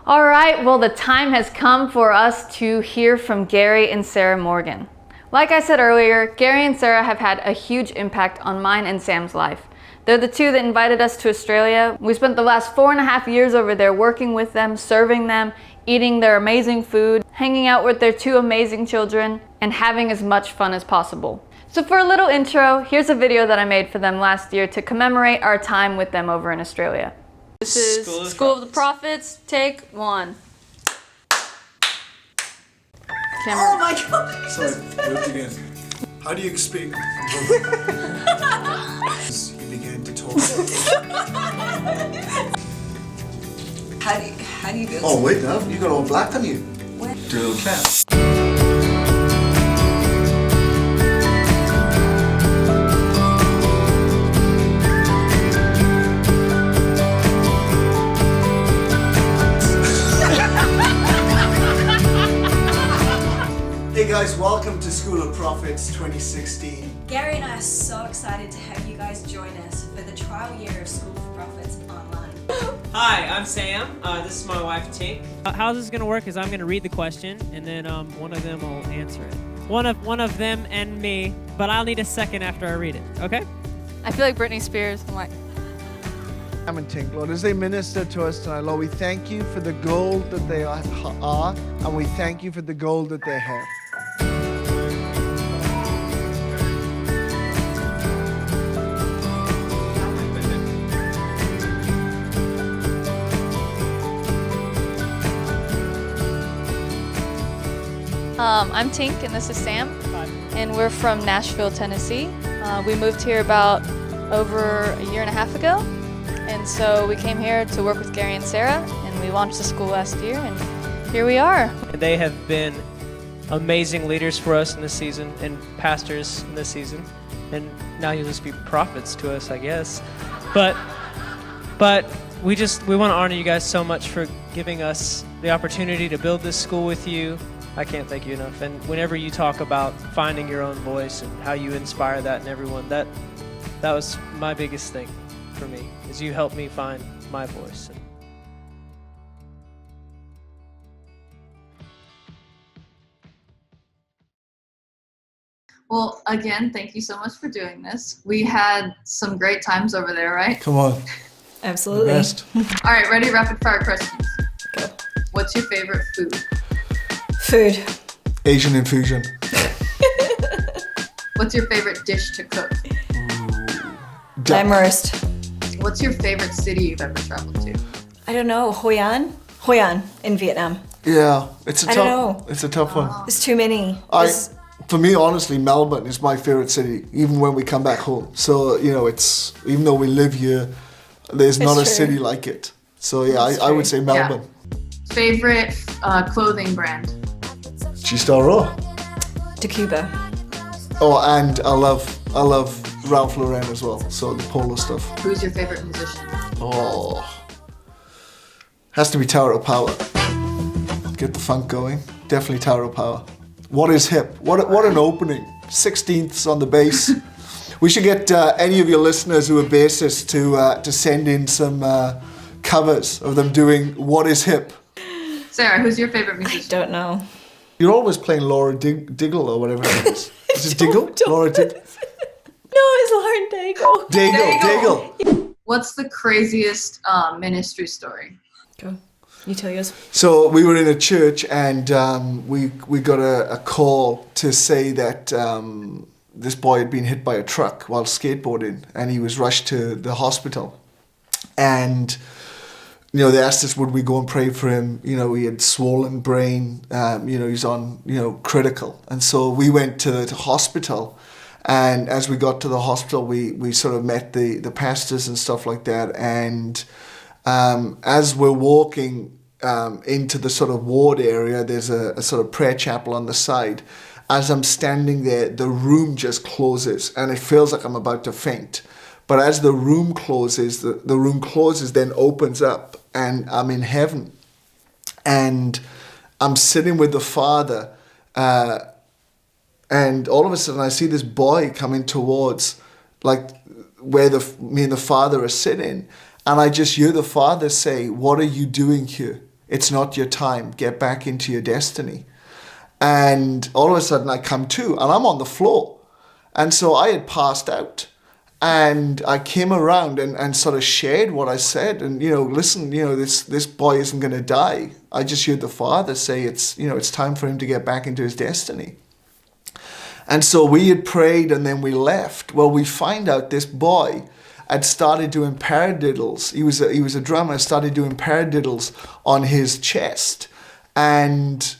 All right, well, the time has come for us to hear from Gary and Sarah Morgan. Like I said earlier, Gary and Sarah have had a huge impact on mine and Sam's life. They're the two that invited us to Australia. We spent the last 4.5 years over there working with them, serving them, eating their amazing food, hanging out with their two amazing children, and having as much fun as possible. So for a little intro, here's a video that I made for them last year to commemorate our time with them over in Australia. This is School of the Prophets, take 1. Camera. Oh my god! Sorry, do it again. How do you speak? He began to talk. How do you do this? Oh wait, no, you got all black on you. What? Do a little clap. Hey guys, welcome to School of Prophets 2016. Gary and I are so excited to have you guys join us for the trial year of School of Prophets online. Hi, I'm Sam. This is my wife, Tink. How this is going to work is I'm going to read the question, and then one of them will answer it. One of them and me, but I'll need a second after I read it, okay? I feel like Britney Spears. I'm like, Sam and Tink, Lord, as they minister to us tonight, Lord, we thank you for the gold that they are, and we thank you for the gold that they have. I'm Tink and this is Sam, and we're from Nashville, Tennessee. We moved here about over a year and a half ago, and so we came here to work with Gary and Sarah, and we launched the school last year, and here we are. They have been amazing leaders for us in this season and pastors in this season, and now you'll just be prophets to us, I guess. But we want to honor you guys so much for giving us the opportunity to build this school with you. I can't thank you enough. And whenever you talk about finding your own voice and how you inspire that in everyone, that was my biggest thing for me, is you helped me find my voice. Well, again, thank you so much for doing this. We had some great times over there, right? Come on. Absolutely. Best. All right, ready? Rapid fire questions. Go. What's your favorite food? Food. Asian infusion. What's your favorite dish to cook? Lamb roast. What's your favorite city you've ever traveled to? I don't know. Hoi An? Hoi An in Vietnam. Yeah, it's a I tough. don't know. It's a tough one. There's too many. For me, honestly, Melbourne is my favorite city, even when we come back home. So, you know, it's, even though we live here, there's not a true. city like it. So, yeah, I would say Melbourne. Favorite clothing brand? G-Star Raw. To Cuba. Oh, and I love Ralph Lauren as well. So, the polo stuff. Who's your favorite musician? Oh. Has to be Tower of Power. Get the funk going. Definitely Tower of Power. What is hip? What an opening. 16ths on the bass. We should get any of your listeners who are bassists to send in some covers of them doing What is Hip. Sarah, who's your favorite musician? Don't know. You're always playing Laura Diggle or whatever it is. Is it Diggle? Laura Diggle? No, it's Lauren Daigle. Diggle. What's the craziest ministry story? Go. You tell yours. So we were in a church and we got a call to say that this boy had been hit by a truck while skateboarding and he was rushed to the hospital. And, you know, they asked us, would we go and pray for him? You know, he had swollen brain, you know, he's on, you know, critical. And so we went to the hospital. And as we got to the hospital, we sort of met the pastors and stuff like that. And as we're walking into the sort of ward area, there's a sort of prayer chapel on the side. As I'm standing there, the room just closes and it feels like I'm about to faint. But as the room closes, the room closes, then opens up and I'm in heaven. And I'm sitting with the Father and all of a sudden I see this boy coming towards like where me and the Father are sitting. And I just hear the Father say, what are you doing here? It's not your time. Get back into your destiny. And all of a sudden I come to, and I'm on the floor. And so I had passed out. And I came around and sort of shared what I said. And, listen, this boy isn't going to die. I just heard the Father say it's time for him to get back into his destiny. And so we had prayed and then we left. Well, we find out this boy had started doing paradiddles. He was a drummer, started doing paradiddles on his chest. And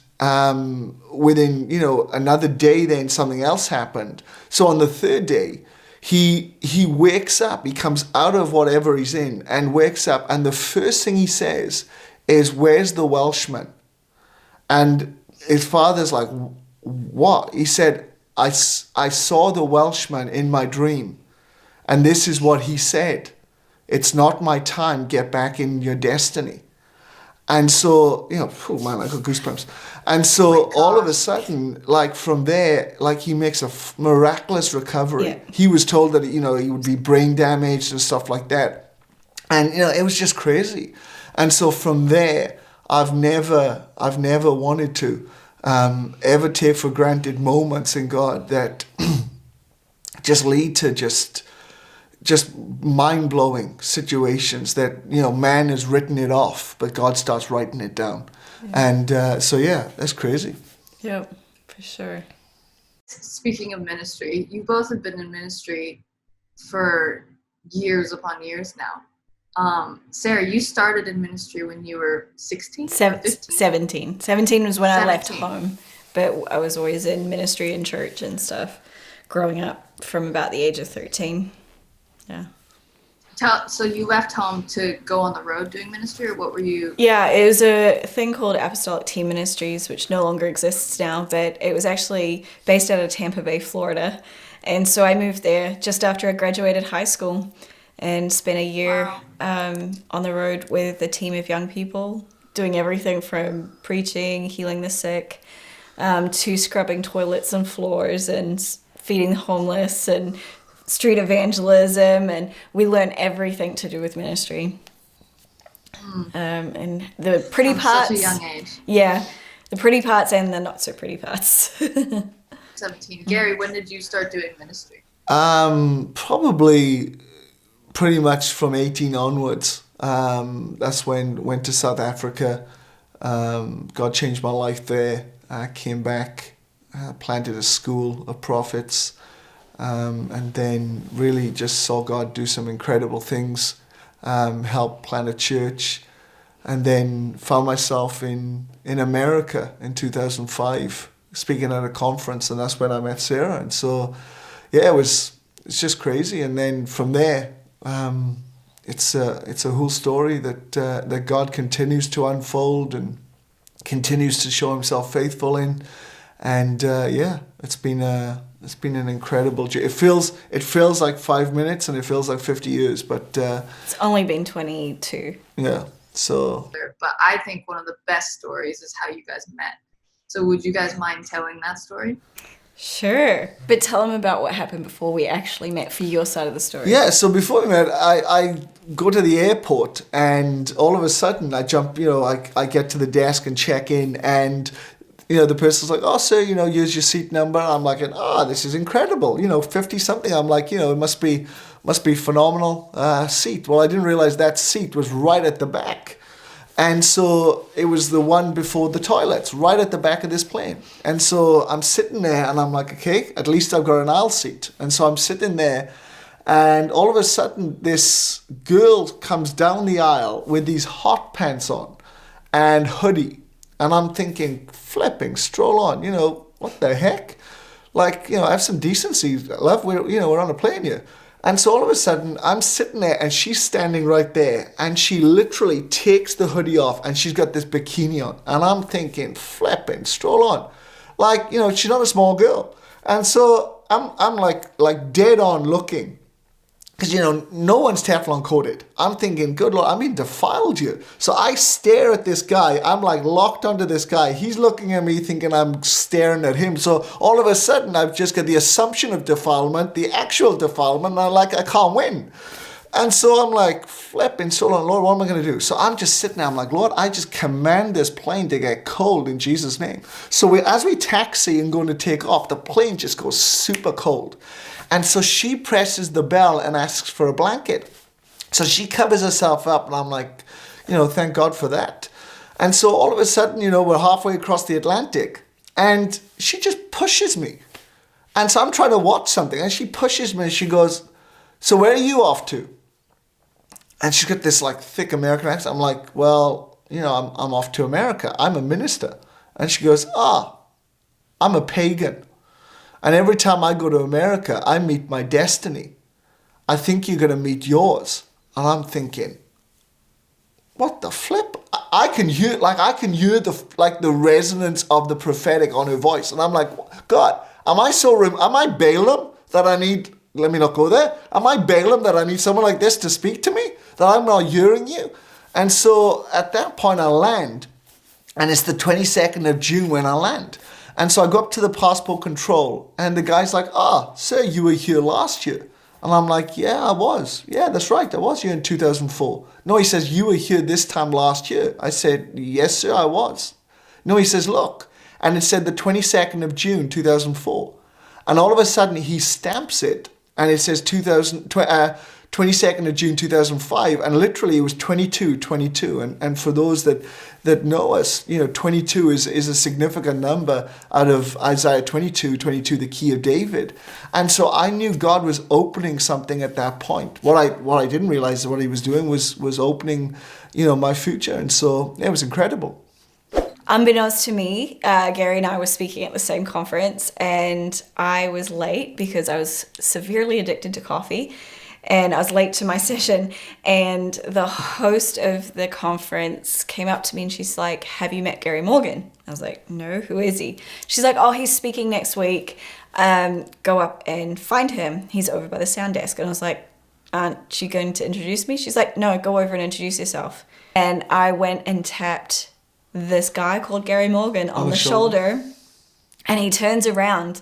within, another day then something else happened. So on the third day, he wakes up, he comes out of whatever he's in and wakes up, and the first thing he says is, "Where's the Welshman?" And his father's like, "What?" He said, I saw the Welshman in my dream, and this is what he said: "It's not my time, get back in your destiny." And so, oh man, I got goosebumps. And so all of a sudden, like from there, like he makes a miraculous recovery. Yeah. He was told that, he would be brain damaged and stuff like that. And, it was just crazy. And so from there, I've never wanted to ever take for granted moments in God that just lead to just mind-blowing situations that, man has written it off, but God starts writing it down. Yeah. And that's crazy. Yep, for sure. Speaking of ministry, you both have been in ministry for years upon years now. Sarah, you started in ministry when you were 16? 17. 17 was when I left 17. home, but I was always in ministry and church and stuff growing up from about the age of 13. Yeah. So you left home to go on the road doing ministry, or what were you? Yeah, it was a thing called Apostolic Team Ministries, which no longer exists now, but it was actually based out of Tampa Bay, Florida. And so I moved there just after I graduated high school and spent a year on the road with a team of young people, doing everything from preaching, healing the sick, to scrubbing toilets and floors and feeding the homeless and street evangelism, and we learned everything to do with ministry. And the pretty parts. Such a young age. Yeah, the pretty parts and the not so pretty parts. 17. Gary, when did you start doing ministry? Probably pretty much from 18 onwards. That's when went to South Africa. God changed my life there. I came back, planted a school of prophets. And then really just saw God do some incredible things, help plant a church, and then found myself in America in 2005, speaking at a conference, and that's when I met Sarah. And so, it's just crazy. And then from there, it's a whole story that God continues to unfold and continues to show Himself faithful in, and it's been an incredible journey. It feels like 5 minutes and it feels like 50 years, but It's only been 22. Yeah. So. But I think one of the best stories is how you guys met. So would you guys mind telling that story? Sure, but tell them about what happened before we actually met for your side of the story. Yeah. So before we met, I go to the airport and all of a sudden I jump. I get to the desk and check in and. The person's like, "Oh, sir, here's your seat number." I'm like, this is incredible. 50 something. I'm like, it must be phenomenal seat. Well, I didn't realize that seat was right at the back. And so it was the one before the toilets, right at the back of this plane. And so I'm sitting there and I'm like, okay, at least I've got an aisle seat. And so I'm sitting there and all of a sudden this girl comes down the aisle with these hot pants on and hoodie. And I'm thinking, flipping, stroll on, what the heck? Like, have some decency, love, we're on a plane here. And so all of a sudden, I'm sitting there and she's standing right there and she literally takes the hoodie off and she's got this bikini on. And I'm thinking, flipping, stroll on. Like, she's not a small girl. And so I'm like dead on looking. Because, no one's Teflon coated. I'm thinking, good Lord, I'm being defiled here. So I stare at this guy. I'm like locked onto this guy. He's looking at me thinking I'm staring at him. So all of a sudden, I've just got the assumption of defilement, the actual defilement, and I'm like, I can't win. And so I'm like flipping so long, Lord, what am I going to do? So I'm just sitting there. I'm like, Lord, I just command this plane to get cold in Jesus' name. So as we taxi and going to take off, the plane just goes super cold. And so she presses the bell and asks for a blanket. So she covers herself up, and I'm like, thank God for that. And so all of a sudden, we're halfway across the Atlantic, and she just pushes me. And so I'm trying to watch something, and she pushes me, and she goes, so where are you off to? And she's got this like thick American accent. I'm like, well, I'm off to America. I'm a minister. And she goes, I'm a pagan. And every time I go to America, I meet my destiny. I think you're going to meet yours. And I'm thinking, what the flip? I can hear the resonance of the prophetic on her voice. And I'm like, God, am I Balaam that I need, let me not go there. Am I Balaam that I need someone like this to speak to me? That I'm not hearing you? And so at that point I land, and it's the 22nd of June when I land. And so I go up to the passport control, and the guy's like, sir, you were here last year. And I'm like, yeah, I was. Yeah, that's right. I was here in 2004. No, he says, you were here this time last year. I said, yes, sir, I was. No, he says, look. And it said the 22nd of June, 2004. And all of a sudden he stamps it, and it says 22nd of June 2005, and literally it was 22. And for those that know us, 22 is a significant number out of Isaiah 22, the key of David. And so I knew God was opening something at that point. What I didn't realize is what he was doing was opening, my future. And so it was incredible. Unbeknownst to me, Gary and I were speaking at the same conference, and I was late because I was severely addicted to coffee, and I was late to my session. And the host of the conference came up to me and she's like, have you met Gary Morgan? I was like, no, who is he? She's like, oh, he's speaking next week. Go up and find him. He's over by the sound desk. And I was like, aren't you going to introduce me? She's like, no, go over and introduce yourself. And I went and tapped this guy called Gary Morgan on the shoulder, and he turns around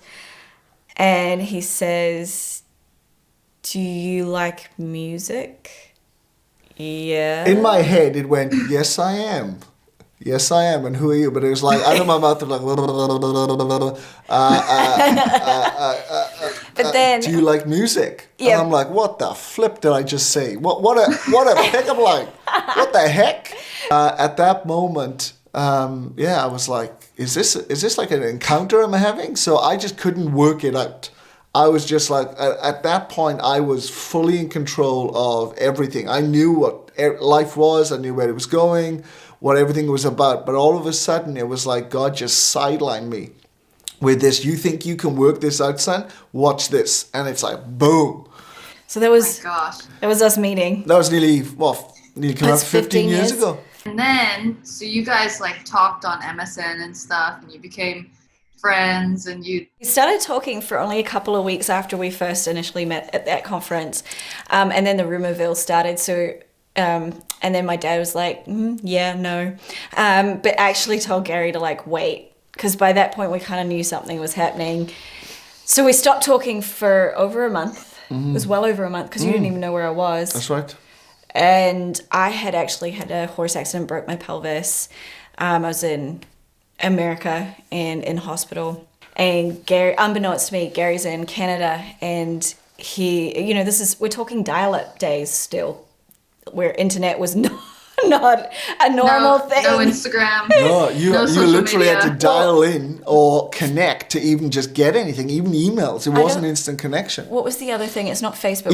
and he says, do you like music? Yeah. In my head it went, yes I am. Yes I am. And who are you? But it was like out of my mouth, like but then do you like music? Yeah. And I'm like, what the flip did I just say? What a pickup line. What the heck? At that moment, I was like, is this like an encounter I'm having? So I just couldn't work it out. I was just like, at that point, I was fully in control of everything. I knew what life was. I knew where it was going, what everything was about. But all of a sudden, it was like God just sidelined me with this. You think you can work this out, son? Watch this. And it's like, boom. So that was, Oh my gosh. that was us meeting. That was nearly come up 15 years ago. And then, so you guys like talked on MSN and stuff, and you became friends, and you... We started talking for only a couple of weeks after we first initially met at that conference. And then the rumorville started. So, and then my dad was like, yeah, no. But actually told Gary to like, wait. Because by that point, we kind of knew something was happening. So we stopped talking for over a month. It was well over a month because you didn't even know where I was. That's right. And I had actually had a horse accident, broke my pelvis. I was in America and in hospital. And Gary, unbeknownst to me, Gary's in Canada, and he, we're talking dial-up days still, where internet was not a normal thing. No Instagram. No, you social literally media. had to dial in or connect to even just get anything, even emails. It wasn't instant connection. What was the other thing? It's not Facebook.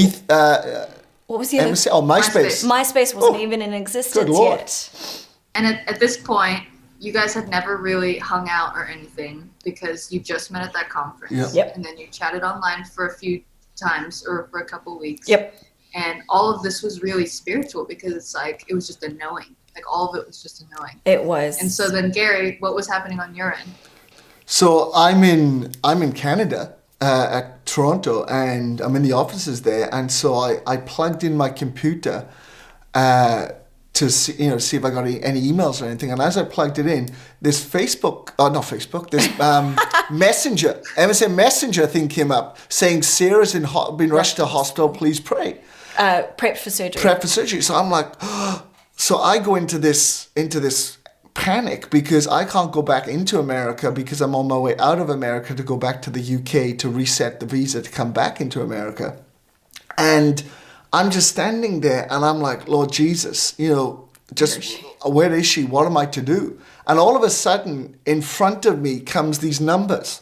What was the other? MySpace. MySpace wasn't even in existence good Lord. yet. And at this point, you guys had never really hung out or anything because you just met at that conference. Yep. And then you chatted online for a few times or for a couple weeks. Yep. And all of this was really spiritual because it's like, it was just a knowing. Like all of it was just a knowing. It was. And so then Gary, what was happening on your end? So I'm in Canada at Toronto, and I'm in the offices there, and so I plugged in my computer to see if I got any emails or anything. And as I plugged it in, this this MSN Messenger thing came up saying Sarah's been rushed to hospital, please pray. Prepped for surgery. Prepped for surgery. So I'm like, so I go into this panic because I can't go back into America because I'm on my way out of America to go back to the UK to reset the visa to come back into America. And I'm just standing there and I'm like, Lord Jesus, just where is she? What am I to do? And all of a sudden, in front of me comes these numbers.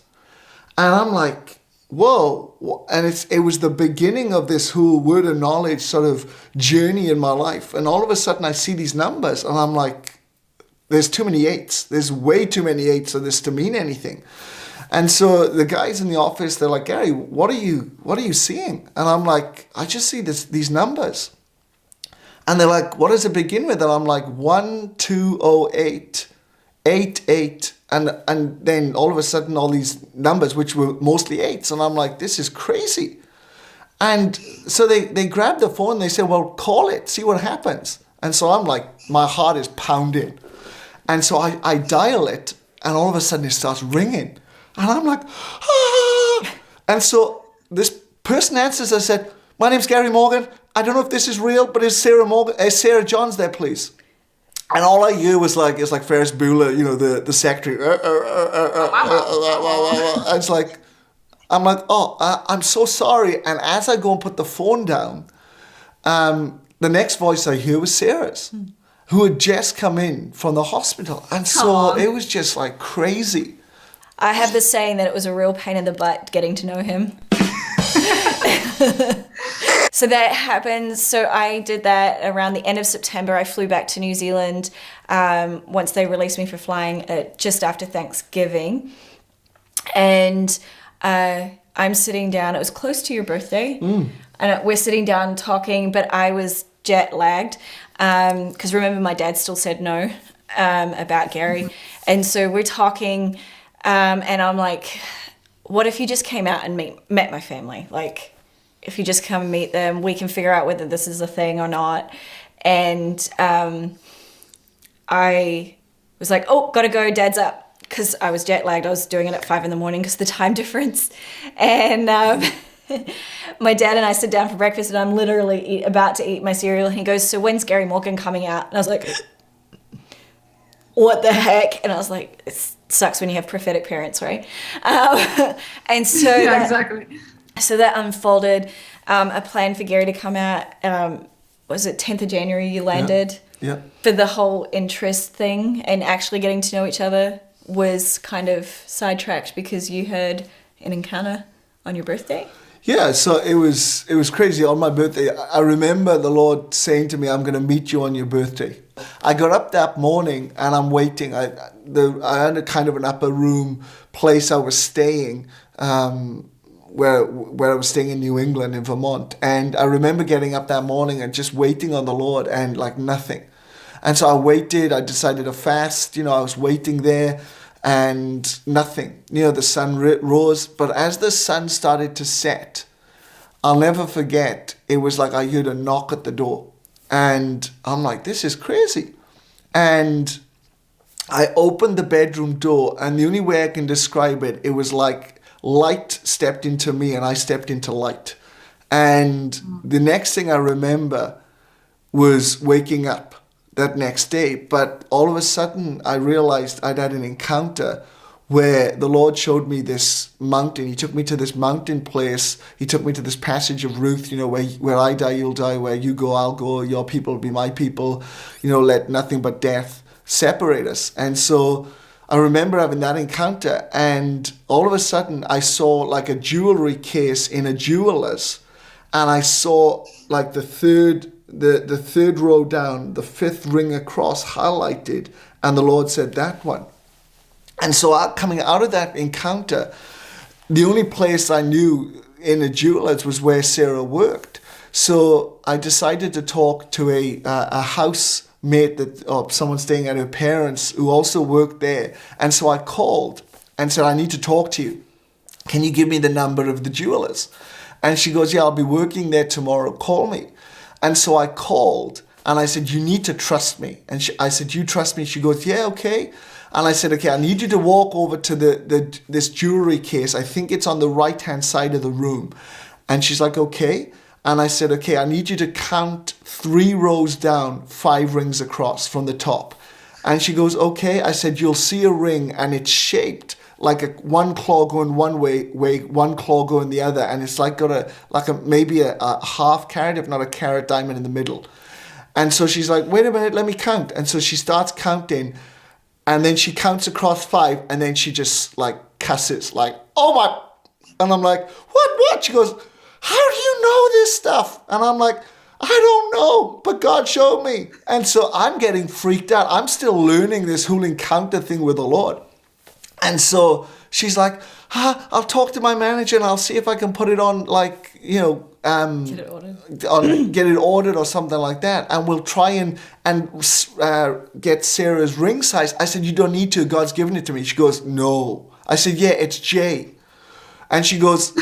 And I'm like, whoa. And it was the beginning of this whole word of knowledge sort of journey in my life. And all of a sudden I see these numbers and I'm like, there's too many eights. There's way too many eights for this to mean anything. And so the guys in the office, they're like, Gary, what are you seeing? And I'm like, I just see these numbers. And they're like, what does it begin with? And I'm like, 1208, 88. And then all of a sudden, all these numbers, which were mostly eights. And I'm like, this is crazy. And so they grab the phone. They say, well, call it, see what happens. And so I'm like, my heart is pounding. And so I dial it. And all of a sudden, it starts ringing. And I'm like, ah. And so this person answers. I said, my name's Gary Morgan. I don't know if this is real, but is Sarah Johns there, please? And all I hear was like, it's like Ferris Bueller, the secretary. It's like, I'm like, I'm so sorry. And as I go and put the phone down, the next voice I hear was Sarah's, who had just come in from the hospital. And so it was just like crazy. I have this saying that it was a real pain in the butt getting to know him. So that happened. So I did that around the end of September. I flew back to New Zealand once they released me for flying just after Thanksgiving. And I'm sitting down. It was close to your birthday. And we're sitting down talking, but I was jet lagged. Because remember, my dad still said no about Gary. And so we're talking, and I'm like, what if you just came out and met my family? Like, if you just come and meet them, we can figure out whether this is a thing or not. And I was like, oh, gotta go, Dad's up. Because I was jet lagged. I was doing it at 5 a.m. because of the time difference. And my dad and I sit down for breakfast and I'm literally about to eat my cereal. And he goes, so when's Gary Morgan coming out? And I was like, what the heck? And I was like, it sucks when you have prophetic parents, right? And so Yeah, exactly. So that unfolded. A plan for Gary to come out. Was it 10th of January you landed? Yeah. For the whole interest thing and actually getting to know each other was kind of sidetracked because you heard an encounter on your birthday? Yeah, so it was crazy. On my birthday, I remember the Lord saying to me, I'm going to meet you on your birthday. I got up that morning and I'm waiting. I had a kind of an upper room place I was staying, where I was staying in New England, in Vermont. And I remember getting up that morning and just waiting on the Lord and like nothing. And so I waited. I decided to fast. I was waiting there and nothing. The sun rose. But as the sun started to set, I'll never forget, it was like I heard a knock at the door. And I'm like, this is crazy. And I opened the bedroom door, and the only way I can describe it, it was like light stepped into me and I stepped into light. And the next thing I remember was waking up that next day. But all of a sudden I realized I'd had an encounter where the Lord showed me this mountain. He took me to this mountain place. He took me to this passage of Ruth, where I die, you'll die, where you go, I'll go, your people will be my people, let nothing but death separate us. And so I remember having that encounter, and all of a sudden I saw like a jewelry case in a jeweler's, and I saw like the third row down, the fifth ring across highlighted, and the Lord said, that one. And so coming out of that encounter, the only place I knew in a jeweler's was where Sarah worked. So I decided to talk to a housemate or someone staying at her parents who also worked there. And so I called and said, I need to talk to you. Can you give me the number of the jeweler's? And she goes, yeah, I'll be working there tomorrow. Call me. And so I called and I said, you need to trust me. And I said, you trust me? She goes, yeah, okay. And I said, okay, I need you to walk over to this jewelry case. I think it's on the right-hand side of the room. And she's like, okay. And I said, okay, I need you to count 3 rows down, 5 rings across from the top. And she goes, okay. I said, you'll see a ring and it's shaped like one claw going one way, one claw going the other. And it's like got maybe a half carat, if not a carat diamond in the middle. And so she's like, wait a minute, let me count. And so she starts counting, and then she counts across 5, and then she just like cusses, like, oh my. And I'm like, what? She goes, how do you know this stuff? And I'm like, I don't know, but God showed me. And so I'm getting freaked out. I'm still learning this whole encounter thing with the Lord. And so she's like, I'll talk to my manager and I'll see if I can put it on, like, get it ordered or something like that. And we'll try and get Sarah's ring size. I said, you don't need to. God's given it to me. She goes, no. I said, yeah, it's J. And she goes,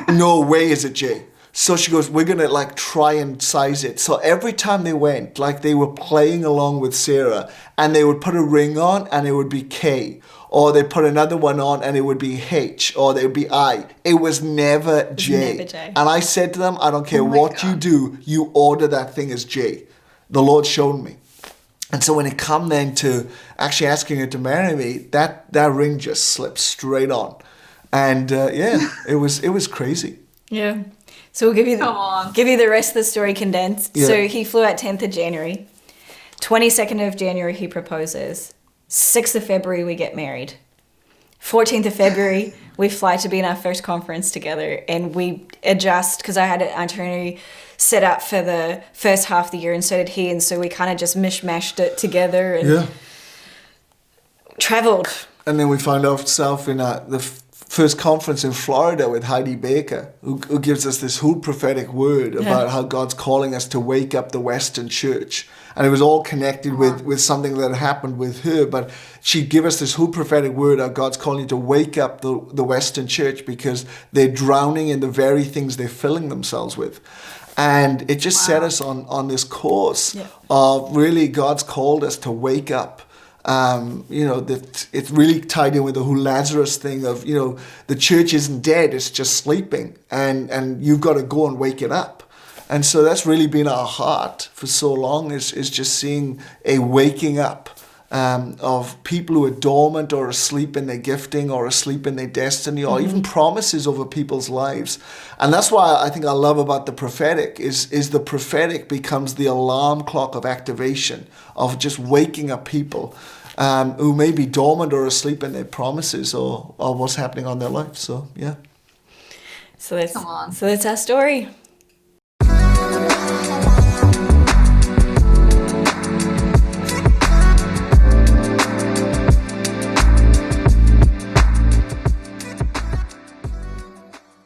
no way is it J. So she goes, we're going to like try and size it. So every time they went, like they were playing along with Sarah, and they would put a ring on and it would be K, or they put another one on and it would be H, or they would be I. It was never J. Never J. And I said to them, I don't care what you do, you order that thing as J. The Lord showed me. And so when it come then to actually asking her to marry me, that ring just slipped straight on. And it was crazy. Yeah. So we'll give you the rest of the story condensed. Yeah. So he flew out 10th of January. 22nd of January he proposes. 6th of February we get married. 14th of February we fly to be in our first conference together, and we adjust because I had an itinerary set up for the first half of the year, and so did he, and so we kind of just mishmashed it together and traveled. And then we found ourselves in the first conference in Florida with Heidi Baker, who gives us this whole prophetic word about how God's calling us to wake up the Western church. And it was all connected with something that happened with her. But she'd give us this whole prophetic word how God's calling you to wake up the Western church because they're drowning in the very things they're filling themselves with. And it just set us on this course of really God's called us to wake up. That it's really tied in with the whole Lazarus thing of, the church isn't dead, it's just sleeping, and you've got to go and wake it up. And so that's really been our heart for so long, is just seeing a waking up of people who are dormant or asleep in their gifting or asleep in their destiny, or even promises over people's lives. And that's why I think I love about the prophetic is the prophetic becomes the alarm clock of activation, of just waking up people who may be dormant or asleep in their promises or what's happening on their life. So, yeah. So that's our story.